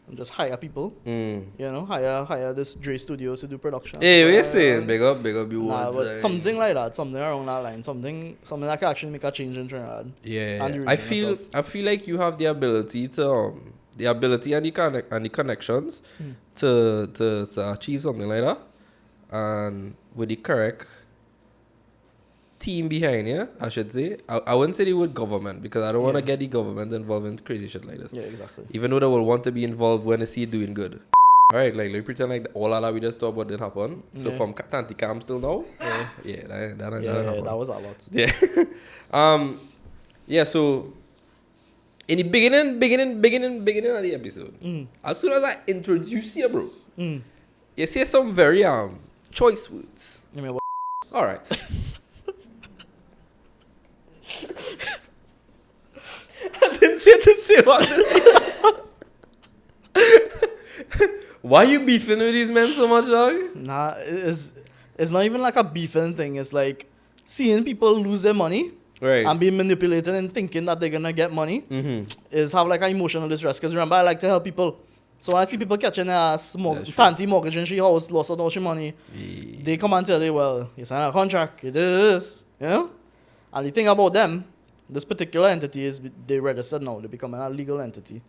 and just hire people. You know, hire this Dre Studios to do production. Hey, what you saying? Big up you. Nah, once, but something like that, something around that line, something that can actually make a change in Trinidad. Yeah, And the I region feel itself. like you have the ability to and the connections to achieve something like that, and with the correct team behind you, I should say. I wouldn't say the word government because I don't want to get the government involved in crazy shit like this. Yeah, exactly. Even though they will want to be involved when they see it doing good. Alright, like we pretend like all of that we just talked about didn't happen. So Yeah. from Tanti Cam still now, that happened. That was a lot. Yeah. Yeah, so in the beginning of the episode, as soon as I introduce you, bro, you say some very choice words. You mean what? said to say what? Why you beefing with these men so much, dog? Nah, it's not even like a beefing thing. It's like seeing people lose their money Right. and being manipulated and thinking that they're gonna get money Mm-hmm. is have like an emotional distress. Because remember, I like to help people. So when I see people catching their ass, That's true. tanty mortgaging she house, lost all she money, they come and tell you, well, you signed a contract, you did this, you know? And the thing about them, this particular entity is they registered now, they become a legal entity.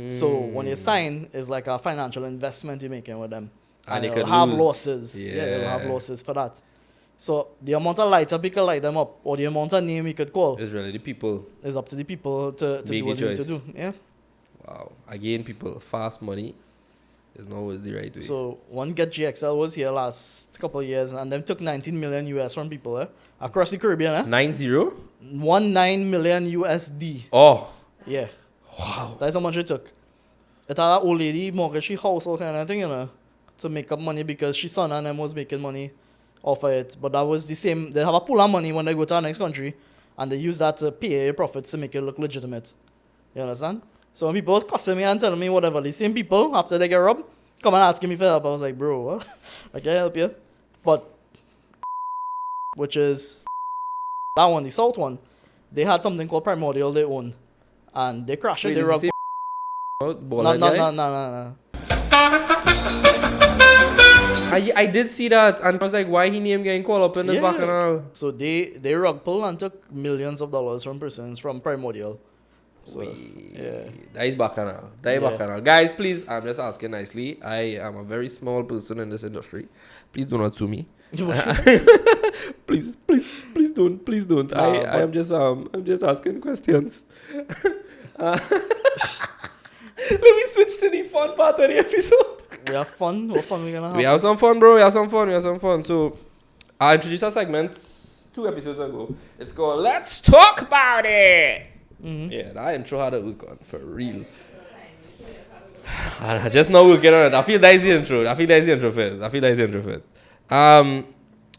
So when you sign, it's like a financial investment you're making with them. And they it'll could have lose. losses. Yeah, it'll have Yeah. losses for that. So the amount of lighter people light them up, or the amount of name you could call, It's really the people. is up to the people to Make do what the they need to choice. do. Yeah. Wow. Again, people, fast money is not always the right way. So one Get GXL was here last couple of years, and them took 19 million US from people across the Caribbean. 9-0? 19 million USD. Oh. Yeah, Wow. that's how much it took. It had an old lady mortgage she house all kind of thing, to make up money because she son and them was making money off of it. But that was the same. They have a pool of money when they go to our next country, and they use that to pay profits to make it look legitimate. You understand? So when people was cussing me and telling me whatever, the same people, after they get robbed, come and asking me for help. I was like, bro, what? I can't help you. But, which is that one, the South one, they had something called Primordial they owned. And they crashed it, Wait, they is robbed. the same baller No. I did see that, and I was like, why he name getting called up in this Yeah. bacchanal? So they rug pull and took millions of dollars from persons from Primordial. So, yeah. That is bacchanal. That is Yeah. bacchanal. Guys, please, I'm just asking nicely. I am a very small person in this industry. Please do not sue me. please don't. Nah, I am just asking questions. Let me switch to the fun part of the episode. We have fun. What fun we gonna have? We have some fun, bro. We have some fun. So, I introduced a segment 2 episodes ago. It's called Let's Talk About It. Mhm. Yeah, that intro had a work on, for real. And I just not working on it. I feel that is the intro first.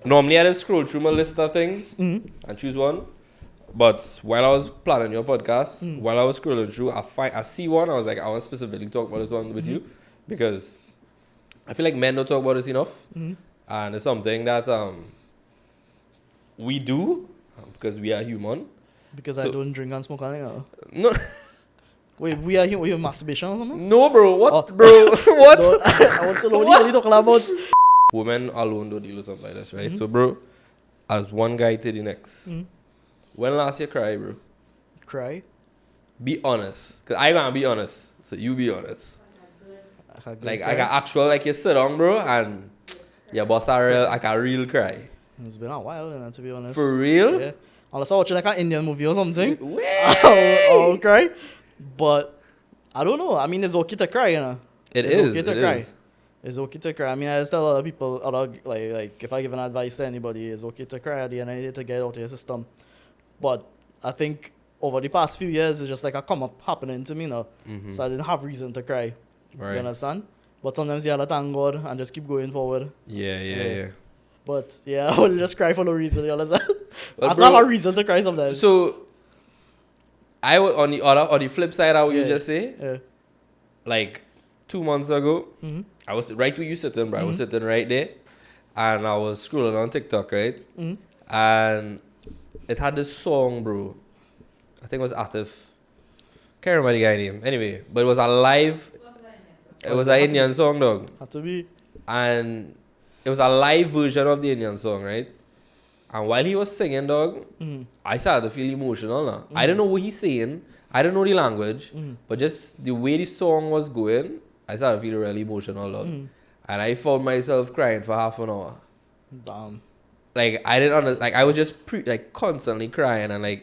Normally I just scroll through my list of things and choose one. But while I was planning your podcast, while I was scrolling through, I see one. I was like, I want to specifically talk about this one with you because I feel like men don't talk about this enough, and it's something that we do because we are human. Because So- I don't drink and smoke anything. No, Wait, we are here with masturbation or something? no, bro. What, Oh. bro? What? No, I want to know what are you talking about? Women alone don't deal with something like this, right? So, bro, as one guy to the next, when last you cry, bro? Cry. Be honest, cause I gonna be honest, so you be honest. Like I got actual, like you sit down, bro, and your boss are real, like a real cry. It's been a while, to be honest. For real? Yeah. Unless I watch like an Indian movie or something, Way. I'll cry. But I don't know. I mean, it's okay to cry, It It's is. okay to it cry. is. It's okay to cry. I mean, I just tell other people, like if I give an advice to anybody, it's okay to cry at the end of the day to get out of your system. But I think over the past few years, it's just like a come up happening to me now. So I didn't have reason to cry. You Right. understand? But sometimes you have to thank God and just keep going forward. Yeah. But yeah, I will just cry for no reason. You understand? Well, I have to bro, have a reason to cry sometimes. So, I would on the flip side, how you Yeah. just say, Yeah. like 2 months ago, Mm-hmm. I was right where you sitting, bro. I was sitting right there, and I was scrolling on TikTok, right? Mm-hmm. And it had this song, bro. I think it was Atif. Can't remember the guy name. Anyway, but it was a live. It was an Indian song, dog, Had to be. and it was a live version of the Indian song, right? And while he was singing, dog, I started to feel emotional now. I don't know what he's saying. I don't know the language, but just the way the song was going, I started to feel really emotional, dog. And I found myself crying for half an hour. Damn. Like I didn't understand. Like I was just constantly crying, and like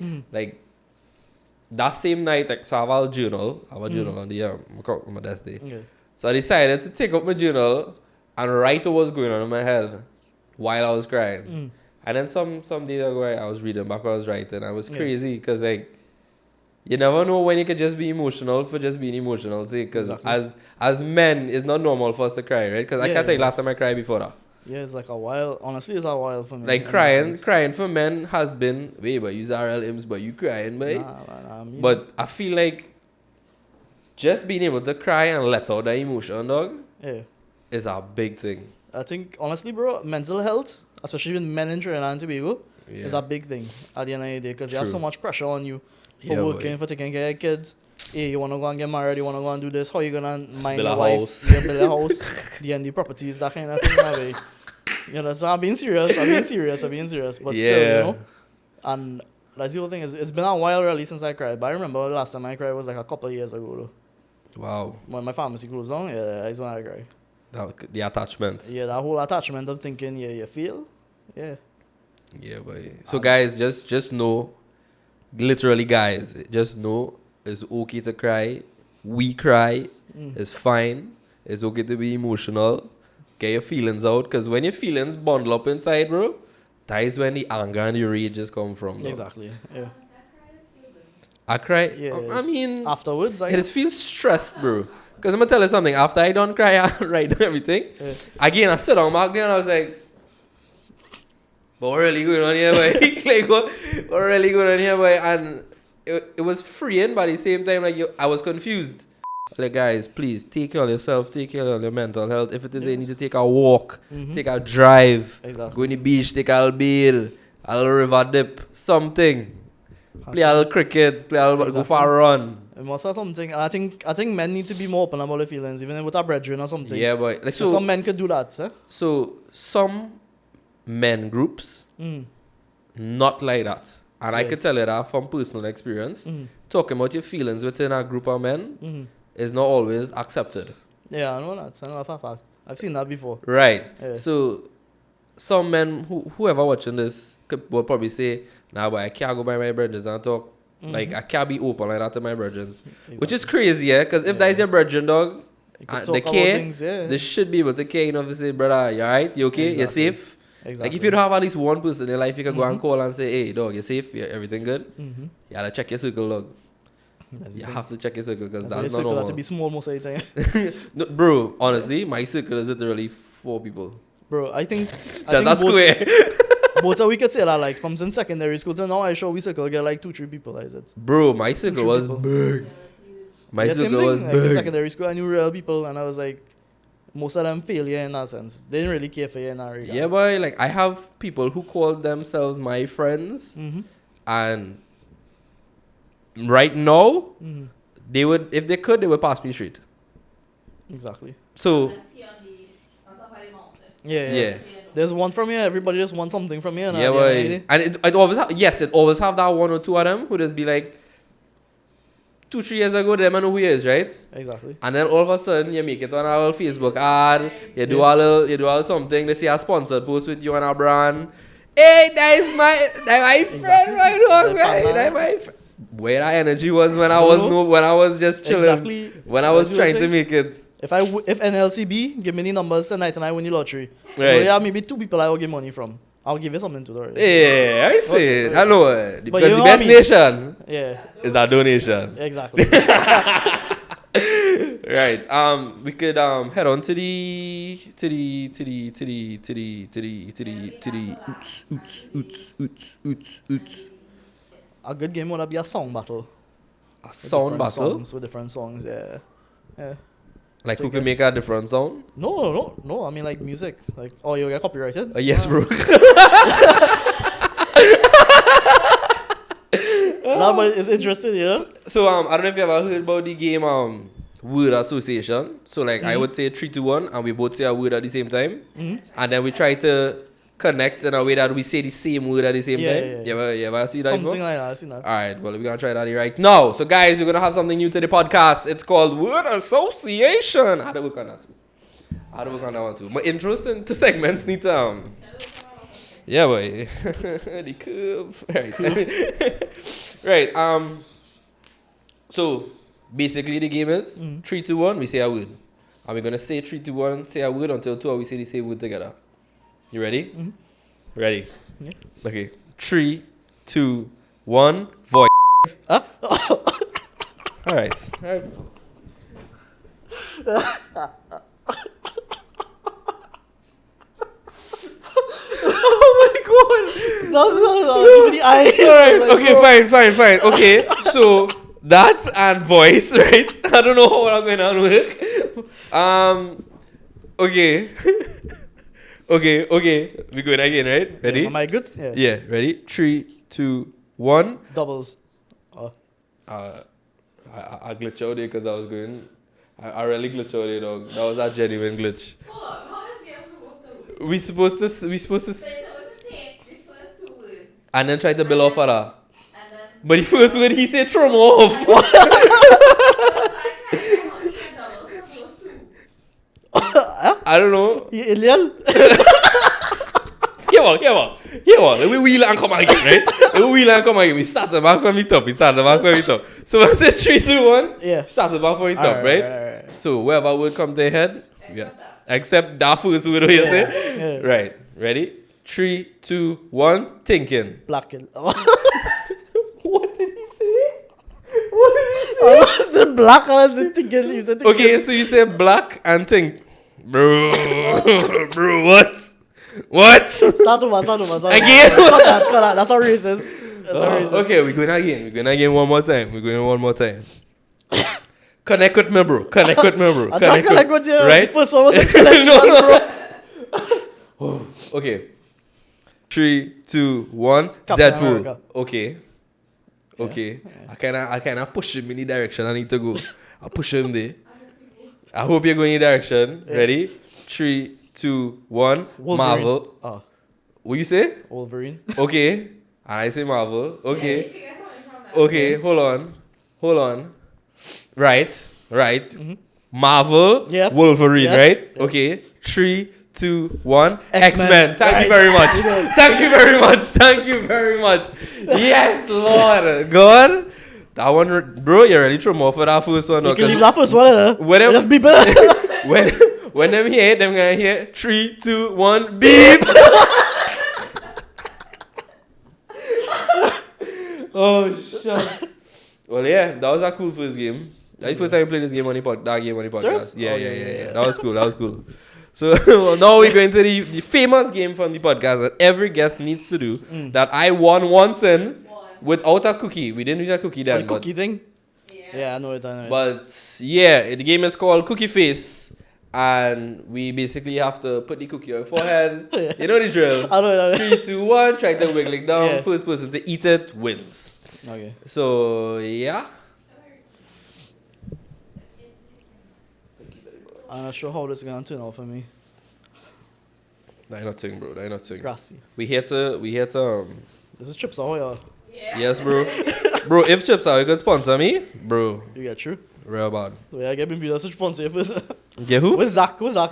that same night, like so I have a journal. I have a journal on the on my desk day. Okay. So I decided to take up my journal and write what was going on in my head while I was crying. And then some days ago, I was reading back what I was writing. I was crazy because like you never know when you could just be emotional for just being emotional. See, because Exactly. as men, it's not normal for us to cry, right? Because I can't tell you last time I cried before that. Yeah, it's like a while. Honestly, it's a while for me. Like in that crying sense. for men has been wait, but you RL IMS, but you crying, boy. Nah, me- But I feel like just being able to cry and let out the emotion, dog, Yeah. is a big thing. I think, honestly, bro, mental health, especially with men in Trinidad and Tobago, is a big thing at the end of the day because there's so True. much pressure on you for Yeah, working, boy. for taking care of you you want to go and get married, you want to go and do this, how you going to mind Build your a wife, house. yeah, build a house, the properties, that kind of thing. You know, so I'm being serious. But still, you Yeah. know, and that's the whole thing. It's been a while really since I cried, but I remember the last time I cried was like a couple of years ago though. Wow. When my pharmacy closed down, yeah, that's when I cried. The attachment. Yeah, that whole attachment of thinking, yeah, you feel, yeah. Yeah, boy. So guys, just know, literally guys, just know it's okay to cry. We cry. It's fine. It's okay to be emotional. Get your feelings out. Because when your feelings bundle up inside, bro, that is when the anger and the rage just come from. Dog. Exactly, yeah. I cry. Yeah, I mean, afterwards, I it just feels stressed, bro. Because I'm going to tell you something. After I don't cry, I write and everything. Yeah. Again, I sit down back there and I was like, but what really going on here, boy? Like, what really going on here, boy? And it was freeing, but at the same time, like, I was confused. Like, guys, please, take care of yourself, take care of your mental health. If it is, you need to take a walk, take a drive, Exactly. go in the beach, take a little bail, a little river dip, something. Play a little cricket, go for a run. It must have something. I think men need to be more open about their feelings, even with a brethren or something. Yeah, boy. Like, So some men could do that, sir. So some men groups, not like that. And I Yeah. could tell you that from personal experience. Talking about your feelings within a group of men is not always accepted. Yeah, I know that. I know that for a fact. I've seen that before. Right. Yeah. So some men, whoever watching this, will probably say, nah, but I can't go by my brethren and talk. Like, I can't be open like that to my brethren. Which is crazy, yeah? Because if that is your brethren, dog, You could and talk they about care, things, yeah. they should be able to care enough to say, brother, you alright? You okay? You Exactly. safe? Exactly. Like, if you don't have at least one person in your life, you can go and call and say, hey, dog, you safe? Everything good? You gotta check your circle, dog. That's the You thing. have to check your circle because That's why that's your not circle normal. have to be small most of the time. No, bro, honestly, my circle is literally 4 people. Bro, I think That's square. both we could say that like from since secondary school to now I sure we circle get like 2-3 people, is it? Bro, my circle 2-3 was people. big. My Yeah, same circle thing. was Like in big. secondary school I knew real people and I was like most of them failure in that sense. They didn't really care for you in that regard. Yeah, boy, like, I have people who call themselves my friends, and right now, they would, if they could, they would pass me straight. Exactly. So, Let's see on top of the mountain. Yeah, yeah. There's one from here, everybody just wants something from here. Yeah, boy. And it always it always have that 1 or 2 of them who just be like, 2-3 years ago, them I know who he is, right? Exactly. And then all of a sudden, you make it on a little Facebook ad, you do a little something, they see a sponsored post with you and a brand. Hey, that's my friend right on, right? That's my friend. Where that energy was when I was just chilling. Exactly. When I was That's what trying I'm to make it. If NLCB give me the numbers tonight and I win the lottery, Right. yeah, maybe 2 people I will get money from. I'll give you something to do. Yeah, I see it. I know it. But Because you the know best what I mean? nation Yeah, is a donation. exactly. Right. We could head on to the oots. A good game would be a song battle. A sound Different battle. songs with different songs, yeah. Yeah. Like, who Take can us- make a different sound? No. I mean like music. Like, oh, you get copyrighted? Yes, bro. No, but it's interesting, you know? So I don't know if you ever heard about the game word association. So like, I would say 3, 2, 1, and we both say a word at the same time, and then we try to connect in a way that we say the same word at the same Yeah, time. yeah. You ever see that Something before? like that. I've seen that. All right, well, we're gonna try that right now. So guys, we're gonna have something new to the podcast. It's called word association. How do we work on that? How do we work on that one too? My interest into segments need to yeah, boy. The curve. Right. Right. So basically the game is 3, 2, 1, we say a word. And we're gonna say 3, 2, 1, say a word until 2 of we say the same word together. You ready? Ready? Yeah. Okay. 3, 2, 1, voice. Huh? Alright. Alright. Oh my god! Give me the eyes. Alright, Like, okay, bro. fine. Okay, so that and voice, right? I don't know what I'm going on with. Okay. okay. We going again, right? Ready? Yeah, am I good? Yeah, ready? 3, 2, 1. Doubles. I glitched out there because I was going. I really glitched out there, dog. That was a genuine glitch. Hold on, how this game supposed to work? We supposed to. So it's supposed to take the first 2 words And then try to build off of that. and then. But the first word he said throw him off. So I tried to how you can double those 2. I don't know. You alien? Here one. Let me wheel and come again, right? Let me wheel and come again. We start the back from the top. So when I say 3, 2, 1, Yeah. start the back from the top, Alright, right? alright. So wherever word comes to your head, yeah. That. Except that first word you say. Yeah. Right. Ready? 3, 2, 1, thinking. Black. What did he say? I said black. I said thinking. You said thinking. Okay, so you say black and think. Bro, what? What? Start over. Again? Cut that. That's not racist. That's not racist. Okay, we're going again one more time. Connect with me, bro. I tried to connect with you. Right? The first one was a connection, bro. Okay. 3, 2, 1. Captain Deadpool. America. Okay. I kinda push him in the direction I need to go. I push him there. I hope you're going in the direction. Yeah. Ready? 3, 2, 1. Wolverine. Marvel. Oh, What you say? Wolverine. Okay. And I say Marvel. Yeah, Okay. you can get something from that. Okay, hold on. Right. Marvel, Yes. Wolverine, Yes. right? Yes. Okay. 3, 2, 1. X-Men. X-Men. Thank Right. you very much. Thank you very much. Yes, Lord. God. That one, bro, you really threw more for that first one. You can leave that first one, Whenever- Just beep it. when them hear it, them gonna hear 3, 2, 1, beep. Oh, shit. Well, yeah, that was a cool first game. That's the first time I played this game on the podcast. Serious? Yeah, Oh, yeah. That was cool. So now we're going to the famous game from the podcast that every guest needs to do. That I won once in without a cookie. We didn't use a cookie then. The cookie thing? Yeah. Yeah, I know it. But yeah, the game is called Cookie Face. And we basically have to put the cookie on your forehead. Yeah. You know the drill. I know it. 3, 2, 1, try to wiggle it down. Yeah. First person to eat it wins. Okay. So, yeah. I'm not sure how this is going to turn out for me. That nothing, bro. That nothing. Grassy. We here to This is Chips Ahoy, Yeah. yes, bro. Bro, if Chips Ahoy could sponsor me, bro, You get true. real bad. Wait, I get me beat. That's such fun. First. Get who? Where's Zach? Zach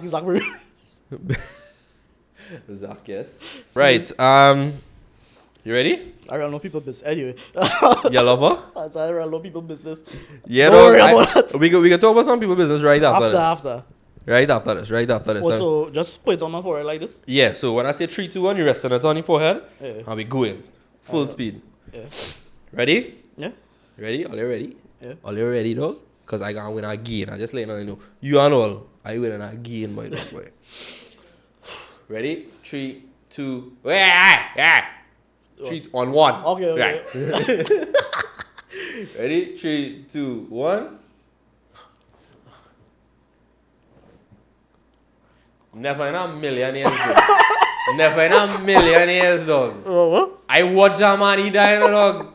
Zach, yes. Right, you ready? I don't know people business. Anyway. You lover? I don't know people business. Yeah, Don't worry dog, about that. we can talk about some people business right after this. After. Right after this. Also, just put it on my forehead like this. Yeah, so when I say 3, 2, 1, you rest on it on your forehead, Yeah. and we going. Full speed. Yeah. Ready? Yeah. Ready? All you ready? Yeah. All you ready, dog? Because I gonna win again. I just letting you know. You and all, I win again, my dog, boy. Ready? 3, 2, 3 on 1. Okay. Right. Ready? 3, 2, 1. Never in a million years, dog. Never in a million years, dog. What? I watch a man eat that, dog.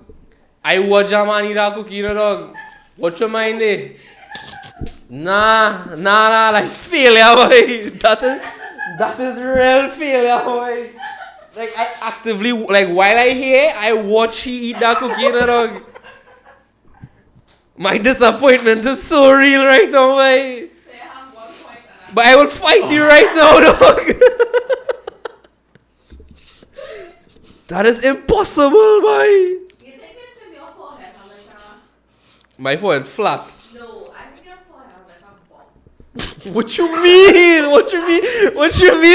I watch a man eat that cookie, dog. What's your mind, eh? Nah, like failure, boy. That is real failure, boy. Like, I actively, like, while I hear, I watch he eat that cookie, dog. My disappointment is so real right now, boy. They have 1 point and But I will fight you right now, dog. That is impossible, boy. you think it's because your forehead has like a... My forehead flat. No, I think your forehead has like a bump. What you mean? What you mean,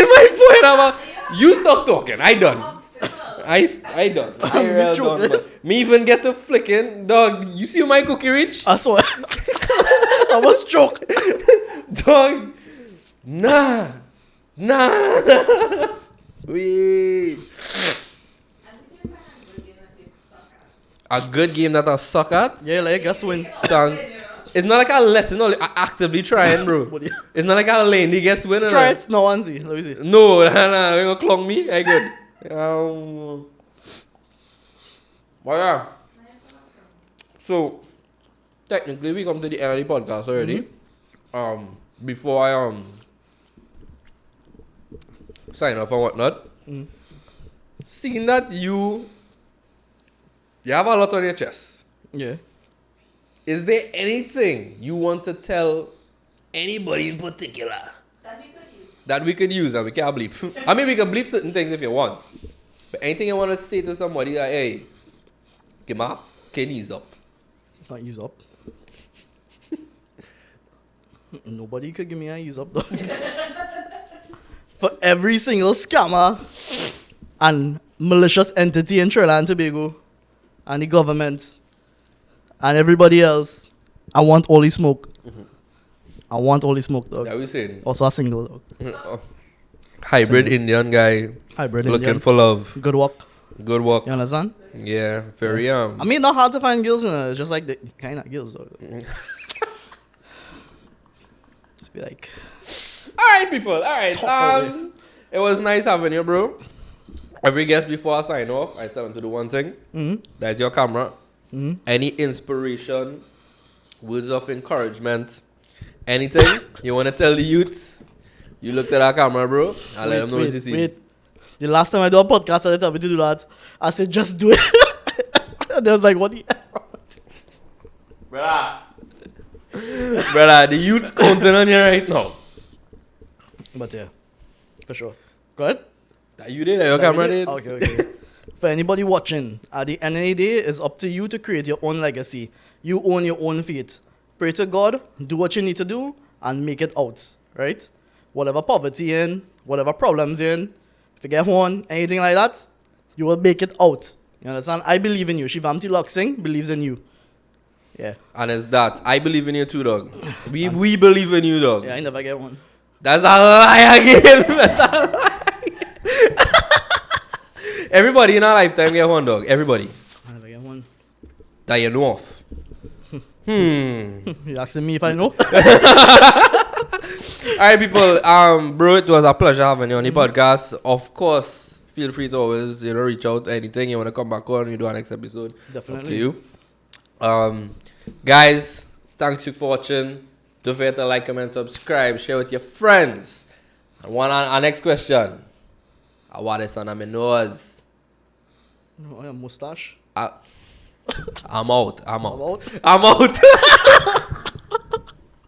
my forehead? You stop talking. I done. Obstacle. I done. I real done. joking. But me even get to flicking, dog. You see my cookie reach? I swear. I was choke. Dog. Nah. Wait. And this your friend a good game that you suck at. A good game that I suck at? Yeah, like guess win. Thank, It's not like I let it. I actively trying, bro. What do you- It's not like I Laney gets winning. Try it. No one see. Let me see. No, nah, they gonna clong me. I good. Well, yeah. So, technically, we come to the end of the podcast already. Before I sign off and whatnot. Seeing that you have a lot on your chest, Yeah. is there anything you want to tell anybody in particular That we could use. that we can bleep? I mean, we can bleep certain things if you want. But anything you want to say to somebody like, hey, get my kidneys up. Not ease up. Nobody could give me a ease up though. For every single scammer and malicious entity in Trinidad and Tobago and the government and everybody else, I want all the smoke. I want all the smoke, dog. That we saying. Also a single, dog. Hybrid Single. Indian guy Hybrid looking Indian. for love. Good work. Good work. You understand? Yeah, very I mean, not hard to find girls in it. It's just like the kind of girls, dog. Just be like, Alright, people. Alright. Tough It was nice having you, bro. Every guest before I sign off, I tell them to do one thing. That's your camera. Any inspiration, words of encouragement, anything you want to tell the youths, you look at that camera, bro, and let them know what you see. wait. The last time I do a podcast, they told me to do that. I said, just do it. And they was like, what the hell? Brother, the youth counting on you right now. But yeah, for sure. Go ahead. That you did, that your camera did. Okay. For anybody watching, at the end of the day, it's up to you to create your own legacy. You own your own fate. Pray to God, do what you need to do, and make it out, right? Whatever poverty you're in, whatever problems you're in, if you get one, anything like that, you will make it out. You understand? I believe in you. Shivam Teelucksingh believes in you. Yeah. And it's that. I believe in you too, dog. We believe in you, dog. Yeah, I never get one. That's a lie again. That's a lie. Everybody in our lifetime get one, dog. Everybody. I never get one. That you know of. You asking me if I know? Alright, people. Bro, it was a pleasure having you on the podcast. Of course, feel free to always, reach out anything you want to come back on. We do our next episode. Definitely. Up to you. Guys, thanks you for watching. Don't forget to like, comment, subscribe, share with your friends. And our next question. What is on my nose? Oh, yeah, mustache. I'm out. About? I'm out.